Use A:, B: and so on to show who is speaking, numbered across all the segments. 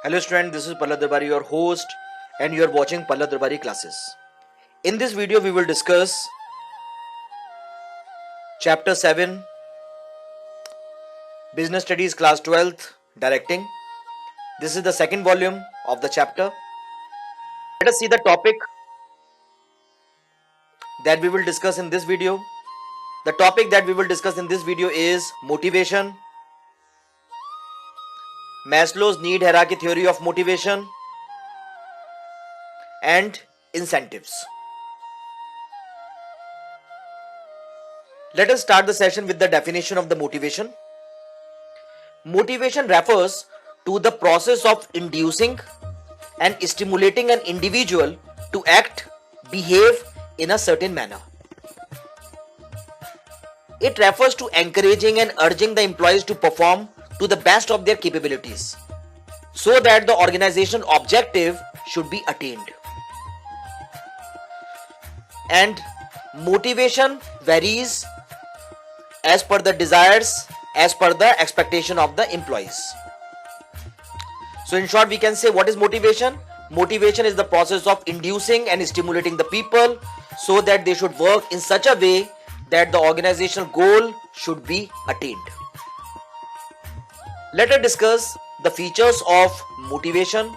A: Hello student, this is Pallab Darbari, your host, and you are watching Pallab Darbari classes. In this video, we will discuss Chapter 7, Business Studies Class 12th, Directing. This is the second volume of the chapter. Let us see the topic that we will discuss in this video. The topic that we will discuss in this video is motivation, Maslow's need hierarchy theory of motivation, and incentives. Let us start the session with the definition of the motivation. Motivation refers to the process of inducing and stimulating an individual to act, behave in a certain manner. It refers to encouraging and urging the employees to perform to the best of their capabilities so that the organization objective should be attained. And motivation varies as per the desires, as per the expectation of the employees. So in short, we can say, what is motivation? Motivation is the process of inducing and stimulating the people so that they should work in such a way that the organizational goal should be attained. Let us discuss the features of motivation.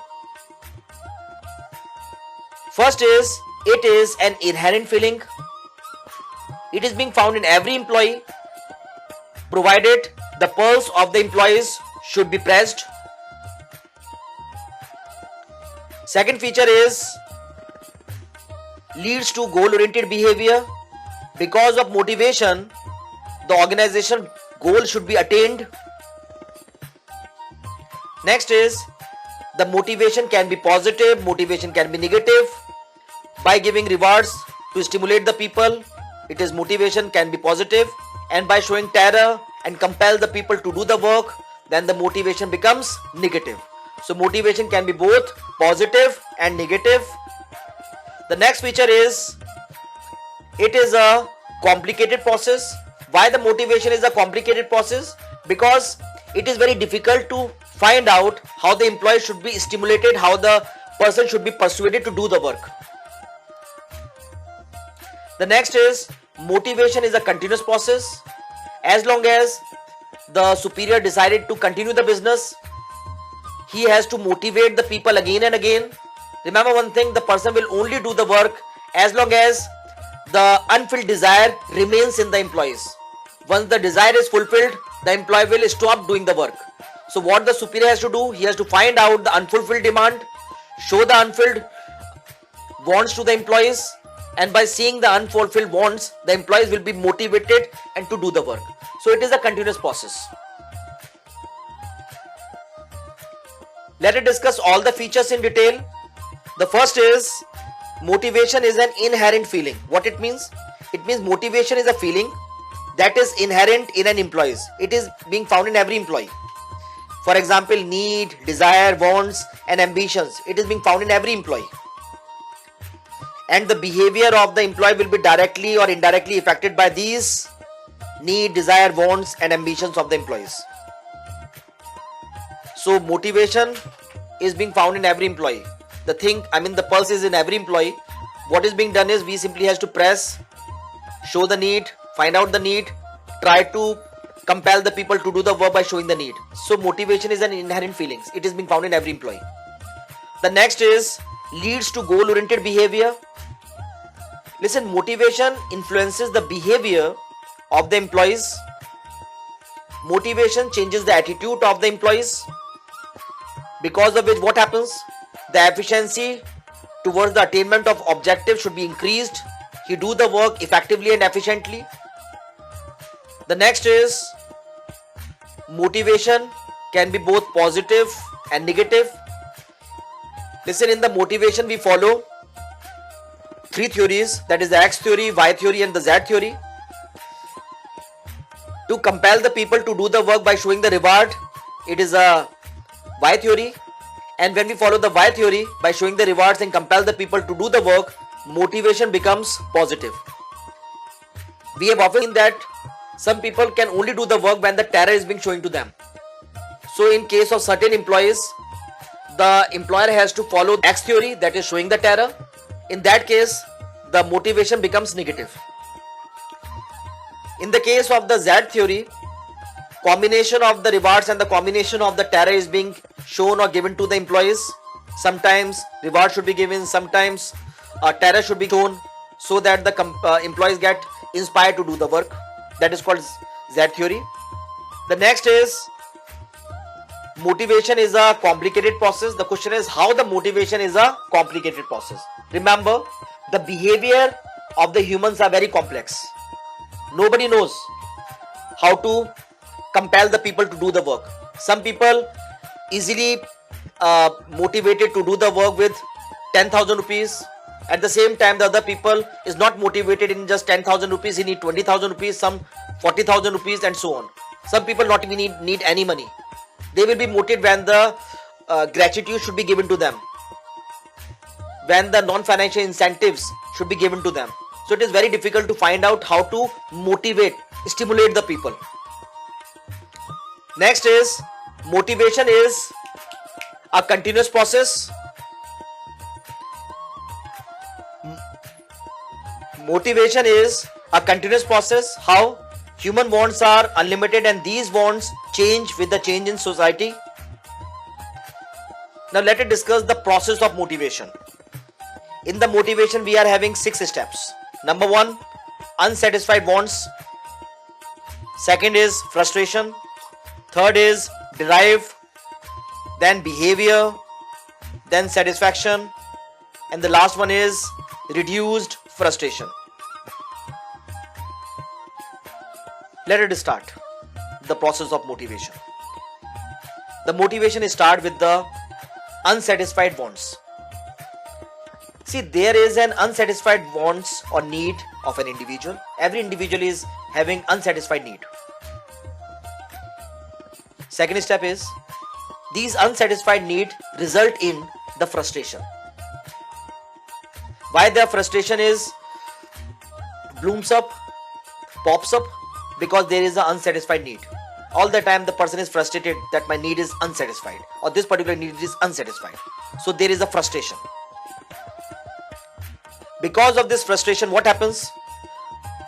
A: First is, it is an inherent feeling. It is being found in every employee, provided the pulse of the employees should be pressed. Second feature is, leads to goal-oriented behavior. Because of motivation, the organization goal should be attained. Next is, the motivation can be positive, motivation can be negative. By giving rewards to stimulate the people, it is motivation can be positive, and by showing terror and compel the people to do the work, then the motivation becomes negative. So motivation can be both positive and negative. The next feature is, it is a complicated process. Why the motivation is a complicated process? Because it is very difficult to find out how the employee should be stimulated, how the person should be persuaded to do the work. The next is, motivation is a continuous process. As long as the superior decided to continue the business, he has to motivate the people again and again. Remember one thing, the person will only do the work as long as the unfulfilled desire remains in the employees. Once the desire is fulfilled, the employee will stop doing the work. So what the superior has to do, he has to find out the unfulfilled demand, show the unfulfilled wants to the employees, and by seeing the unfulfilled wants, the employees will be motivated and to do the work. So it is a continuous process. Let us discuss all the features in detail. The first is, motivation is an inherent feeling. What it means? It means motivation is a feeling that is inherent in an employee. It is being found in every employee. For example, need, desire, wants, and ambitions. It is being found in every employee. And the behavior of the employee will be directly or indirectly affected by these need, desire, wants, and ambitions of the employees. So motivation is being found in every employee. The pulse is in every employee. What is being done is, we simply has to press, show the need, find out the need, try to compel the people to do the work by showing the need. So motivation is an inherent feeling. It is being found in every employee. The next is, leads to goal-oriented behavior. Listen, motivation influences the behavior of the employees. Motivation changes the attitude of the employees, because of which what happens? The efficiency towards the attainment of objective should be increased. He do the work effectively and efficiently. The next is, motivation can be both positive and negative. Listen, in the motivation we follow three theories, that is the X theory, Y theory, and the Z theory. To compel the people to do the work by showing the reward, it is a Y theory. And when we follow the Y theory, by showing the rewards and compel the people to do the work, motivation becomes positive. We have often seen that some people can only do the work when the terror is being shown to them. So in case of certain employees, the employer has to follow X theory, that is showing the terror. In that case, the motivation becomes negative. In the case of the Z theory, combination of the rewards and the combination of the terror is being shown or given to the employees. Sometimes reward should be given, sometimes terror should be shown, so that the employees get inspired to do the work. That is called Z theory. The next is motivation is a complicated process. The question is how the motivation is a complicated process. Remember, the behavior of the humans are very complex. Nobody knows how to compel the people to do the work. Some people easily motivated to do the work with 10,000 rupees. At the same time, the other people is not motivated in just 10,000 rupees. He need 20,000 rupees, some 40,000 rupees, and so on. Some people not even need any money. They will be motivated when the gratitude should be given to them, when the non-financial incentives should be given to them. So it is very difficult to find out how to motivate, stimulate the people. Next is motivation is a continuous process. Motivation is a continuous process. How? Human wants are unlimited and these wants change with the change in society. Now let us discuss the process of motivation. In the motivation we are having 6 steps. Number 1, unsatisfied wants. Second is frustration. Third is drive. Then behavior. Then satisfaction. And the last one is reduced frustration. Let us start the process of motivation. The motivation starts with the unsatisfied wants. See, there is an unsatisfied wants or need of an individual. Every individual is having unsatisfied need. Second step is these unsatisfied need result in the frustration. Why the frustration is blooms up, pops up? Because there is an unsatisfied need. All the time the person is frustrated that my need is unsatisfied or this particular need is unsatisfied. So there is a frustration. Because of this frustration, what happens?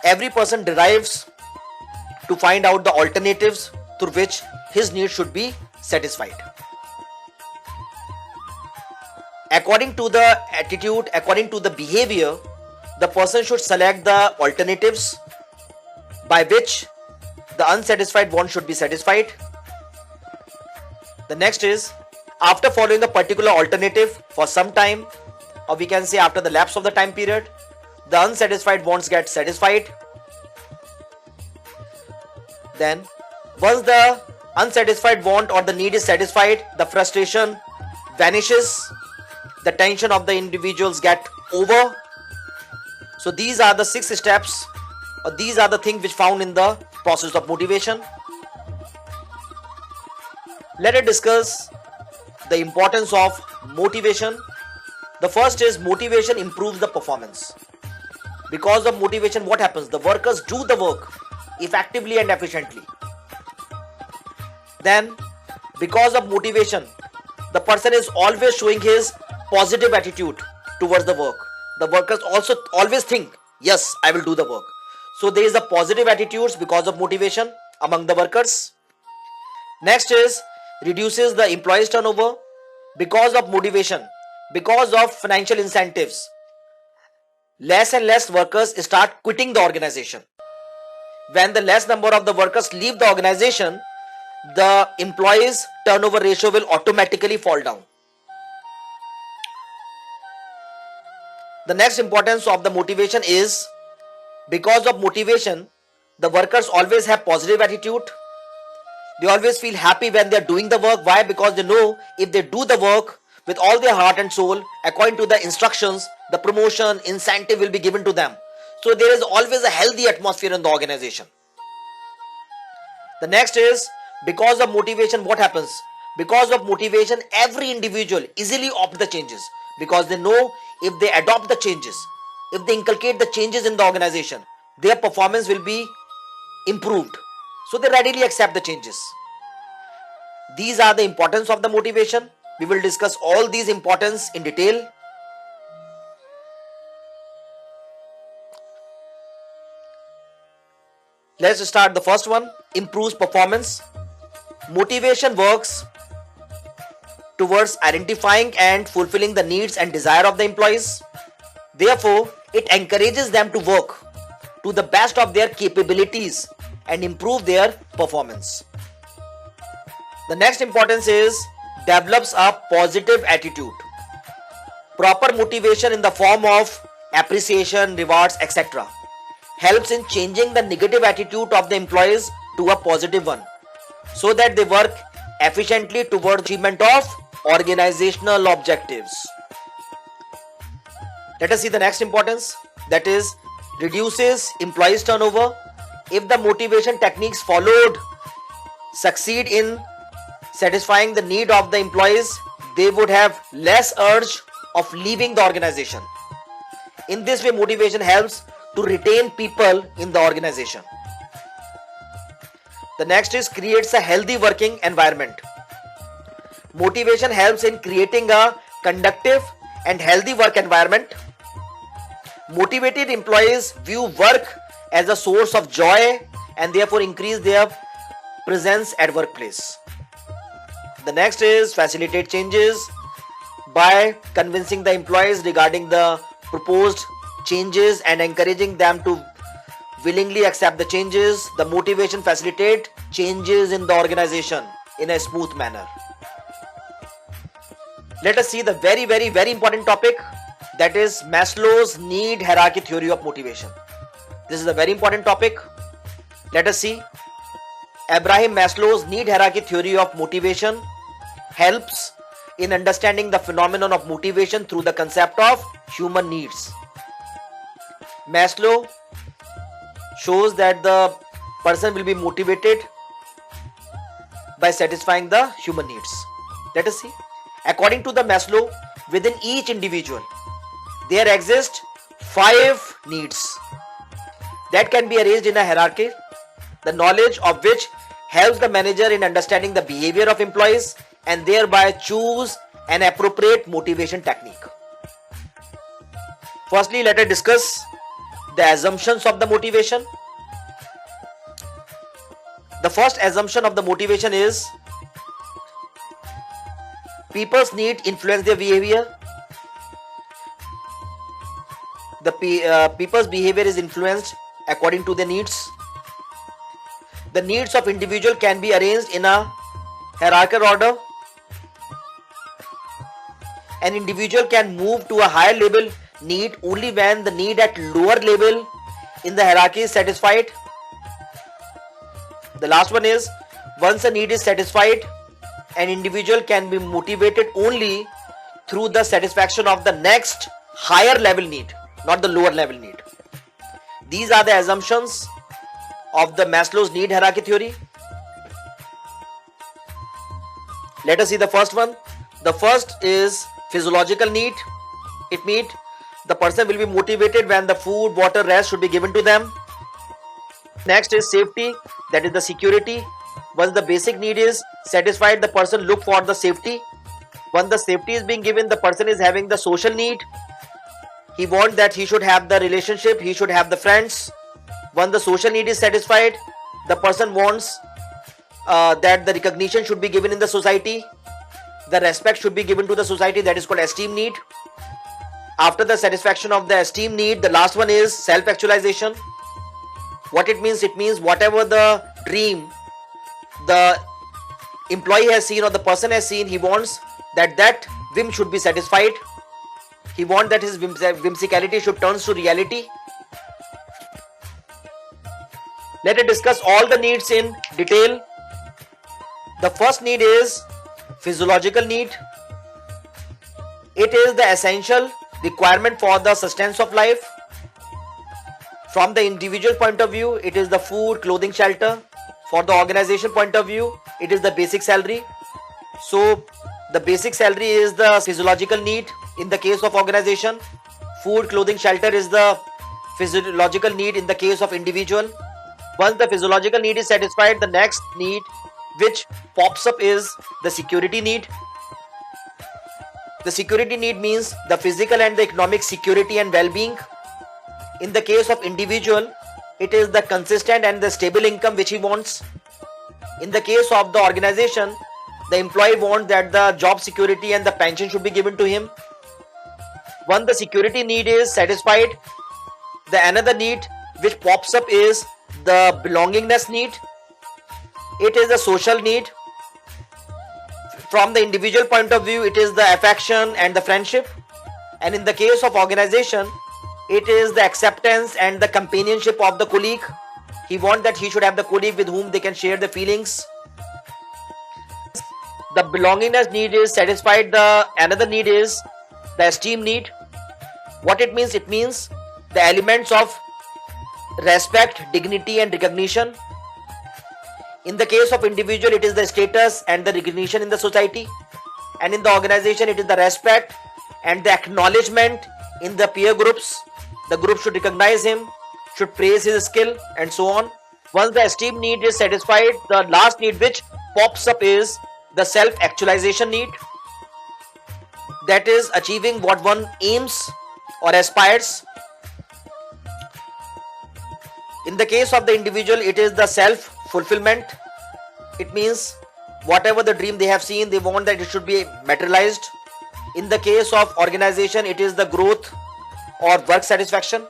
A: Every person derives to find out the alternatives through which his need should be satisfied. According to the attitude, according to the behavior, the person should select the alternatives by which the unsatisfied want should be satisfied. The next is, after following a particular alternative for some time, or we can say after the lapse of the time period, the unsatisfied wants get satisfied. Then, once the unsatisfied want or the need is satisfied, the frustration vanishes, the tension of the individuals get over. So these are the 6 steps, or these are the things which found in the process of motivation. Let us discuss the importance of motivation. The first is motivation improves the performance. Because of motivation, what happens? The workers do the work effectively and efficiently. Then, because of motivation, the person is always showing his positive attitude towards the work. The workers also always think, yes, I will do the work. So there is a positive attitudes because of motivation among the workers. Next is reduces the employees turnover. Because of motivation, because of financial incentives, less and less workers start quitting the organization. When the less number of the workers leave the organization, the employees turnover ratio will automatically fall down. The next importance of the motivation is, because of motivation, the workers always have positive attitude. They always feel happy when they are doing the work. Why? Because they know if they do the work with all their heart and soul, according to the instructions, the promotion, incentive will be given to them. So there is always a healthy atmosphere in the organization. The next is, because of motivation, what happens? Because of motivation, every individual easily opt the changes, because they know if they adopt the changes, if they inculcate the changes in the organization, their performance will be improved. So they readily accept the changes. These are the importance of the motivation. We will discuss all these importance in detail. Let's start the first one. Improves performance. Motivation works towards identifying and fulfilling the needs and desire of the employees. Therefore, it encourages them to work to the best of their capabilities and improve their performance. The next importance is develops a positive attitude. Proper motivation in the form of appreciation, rewards, etc. helps in changing the negative attitude of the employees to a positive one, so that they work efficiently towards achievement of organizational objectives. Let us see the next importance, that is reduces employees turnover. If the motivation techniques followed succeed in satisfying the need of the employees, they would have less urge of leaving the organization. In this way, motivation helps to retain people in the organization. The next is creates a healthy working environment. Motivation helps in creating a conducive and healthy work environment. Motivated employees view work as a source of joy and therefore increase their presence at workplace. The next is facilitate changes by convincing the employees regarding the proposed changes and encouraging them to willingly accept the changes. The motivation facilitate changes in the organization in a smooth manner. Let us see the very important topic, that is Maslow's need hierarchy theory of motivation. This is a very important topic. Let us see. Abraham Maslow's need hierarchy theory of motivation helps in understanding the phenomenon of motivation through the concept of human needs. Maslow shows that the person will be motivated by satisfying the human needs. Let us see. According to the Maslow, within each individual, there exist 5 needs that can be arranged in a hierarchy, the knowledge of which helps the manager in understanding the behavior of employees and thereby choose an appropriate motivation technique. Firstly, let us discuss the assumptions of the motivation. The first assumption of the motivation is people's need influence their behavior. The people's behavior is influenced according to their needs. The needs of individual can be arranged in a hierarchical order. An individual can move to a higher level need only when the need at lower level in the hierarchy is satisfied. The last one is, once a need is satisfied, an individual can be motivated only through the satisfaction of the next higher level need, not the lower level need. These are the assumptions of the Maslow's need hierarchy theory. Let us see the first one. The first is physiological need. It means the person will be motivated when the food, water, rest should be given to them. Next is safety, that is the security. Once the basic need is satisfied, the person look for the safety. Once the safety is being given, the person is having the social need. He wants that he should have the relationship, he should have the friends. Once the social need is satisfied, the person wants that the recognition should be given in the society. The respect should be given to the society, that is called esteem need. After the satisfaction of the esteem need, the last one is self-actualization. What it means whatever the dream the employee has seen or the person has seen, he wants that whim should be satisfied. He wants that his whimsicality should turn to reality. Let us discuss all the needs in detail. The first need is physiological need. It is the essential requirement for the sustenance of life. From the individual point of view, it is the food, clothing, shelter. For the organization point of view, it is the basic salary. So the basic salary is the physiological need in the case of organization. Food, clothing, shelter is the physiological need in the case of individual. Once the physiological need is satisfied, the next need which pops up is the security need. The security need means the physical and the economic security and well-being. In the case of individual, it is the consistent and the stable income which he wants. In the case of the organization, the employee wants that the job security and the pension should be given to him. Once the security need is satisfied, the another need which pops up is the belongingness need. It is a social need. From the individual point of view, it is the affection and the friendship. And in the case of organization, it is the acceptance and the companionship of the colleague. He wants that he should have the colleague with whom they can share the feelings. The belongingness need is satisfied. The another need is the esteem need. What it means? It means the elements of respect, dignity and recognition. In the case of individual, it is the status and the recognition in the society. And in the organization, it is the respect and the acknowledgement in the peer groups. The group should recognize him, should praise his skill and so on. Once the esteem need is satisfied, the last need which pops up is the self-actualization need. That is achieving what one aims or aspires. In the case of the individual, it is the self-fulfillment. It means whatever the dream they have seen, they want that it should be materialized. In the case of organization, it is the growth or work satisfaction.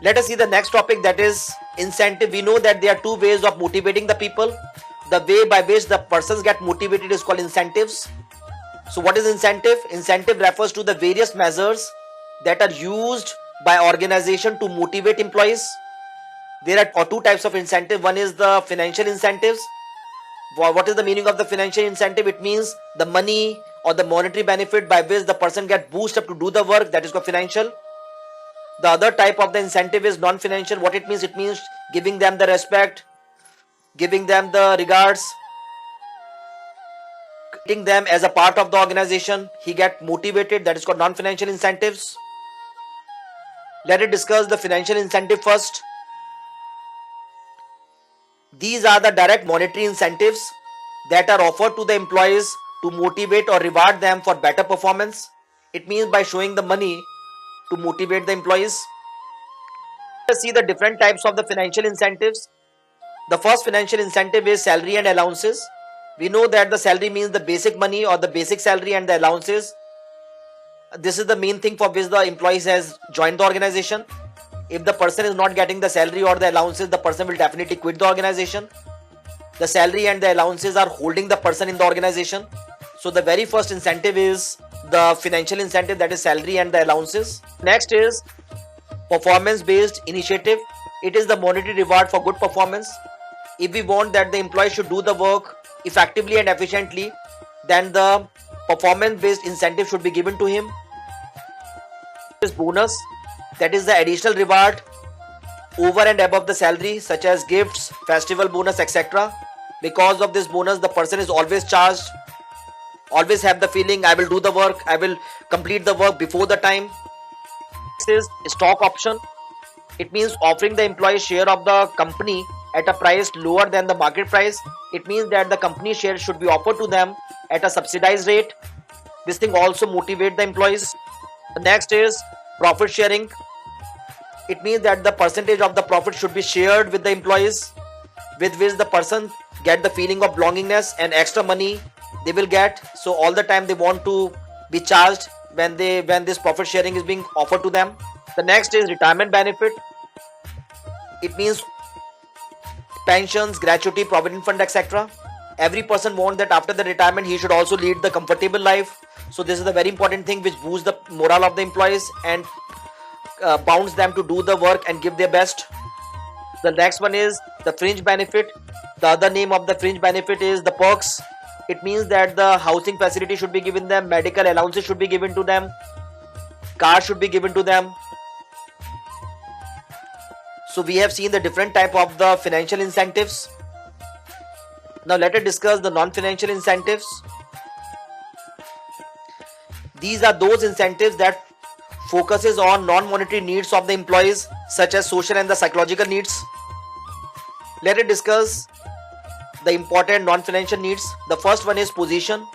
A: Let us see the next topic, that is incentive. We know that there are two ways of motivating the people. The way by which the persons get motivated is called incentives. So what is incentive? Incentive refers to the various measures that are used by organization to motivate employees. There are two types of incentive. One is the financial incentives. What is the meaning of the financial incentive? It means the money or the monetary benefit by which the person get boosted up to do the work, that is called financial. The other type of the incentive is non-financial. What it means? It means giving them the respect, giving them the regards, treating them as a part of the organization. He get motivated, that is called non-financial incentives. Let us discuss the financial incentive first. These are the direct monetary incentives that are offered to the employees to motivate or reward them for better performance. It means by showing the money to motivate the employees. Let's see the different types of the financial incentives. The first financial incentive is salary and allowances. We know that the salary means the basic money or the basic salary, and the allowances, this is the main thing for which the employees has joined the organization. If the person is not getting the salary or the allowances, the person will definitely quit the organization. The salary and the allowances are holding the person in the organization. So the very first incentive is the financial incentive, that is salary and the allowances. Next is performance based initiative. It is the monetary reward for good performance. If we want that the employee should do the work effectively and efficiently, then the performance based incentive should be given to him. This bonus, that is the additional reward over and above the salary, such as gifts, festival bonus, etc. Because of this bonus, the person is always charged, always have the feeling, I will do the work, I will complete the work before the time. This is stock option. It means offering the employee share of the company at a price lower than the market price. It means that the company share should be offered to them at a subsidized rate. This thing also motivates the employees. The next is profit sharing. It means that the percentage of the profit should be shared with the employees, with which the person get the feeling of belongingness and extra money they will get. So all the time they want to be charged when this profit sharing is being offered to them. The next is retirement benefit. It means pensions, gratuity, provident fund, etc. Every person wants that after the retirement he should also lead the comfortable life. So this is a very important thing which boosts the morale of the employees and bounds them to do the work and give their best. The next one is the fringe benefit. The other name of the fringe benefit is the perks. It means that the housing facility should be given them, medical allowances should be given to them, cars should be given to them. So we have seen the different type of the financial incentives. Now let us discuss the non-financial incentives. These are those incentives that focuses on non-monetary needs of the employees, such as social and the psychological needs. Let us discuss the important non-financial needs. The first one is position.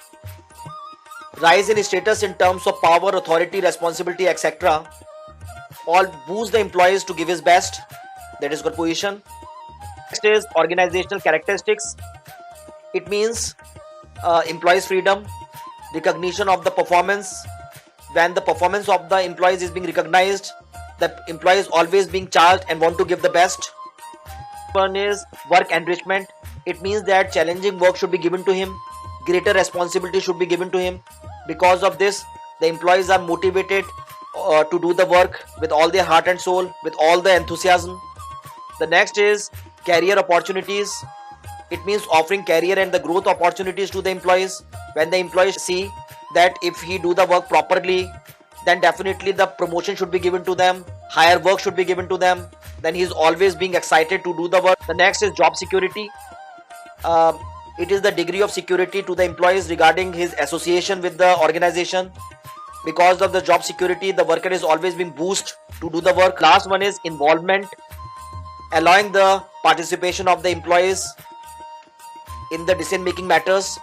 A: rise in status in terms of power, authority, responsibility, etc. All boost the employees to give his best. That is good position. Next is organizational characteristics. It means employees' freedom, recognition of the performance. When the performance of the employees is being recognized, the employee is always being charged and want to give the best. One is work enrichment. It means that challenging work should be given to him, greater responsibility should be given to him. Because of this, the employees are motivated to do the work with all their heart and soul, with all the enthusiasm. The next is career opportunities. It means offering career and the growth opportunities to the employees. When the employees see that if he do the work properly, then definitely the promotion should be given to them, higher work should be given to them, then he is always being excited to do the work. The next is job security. It is the degree of security to the employees regarding his association with the organization. Because of the job security, the worker is always being boosted to do the work. Last one is involvement, allowing the participation of the employees in the decision making matters.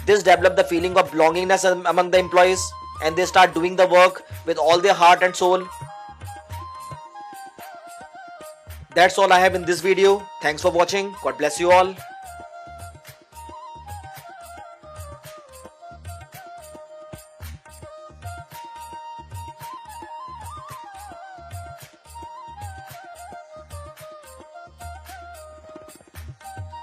A: This develop the feeling of belongingness among the employees, and they start doing the work with all their heart and soul. That's all I have in this video. Thanks for watching. God bless you all.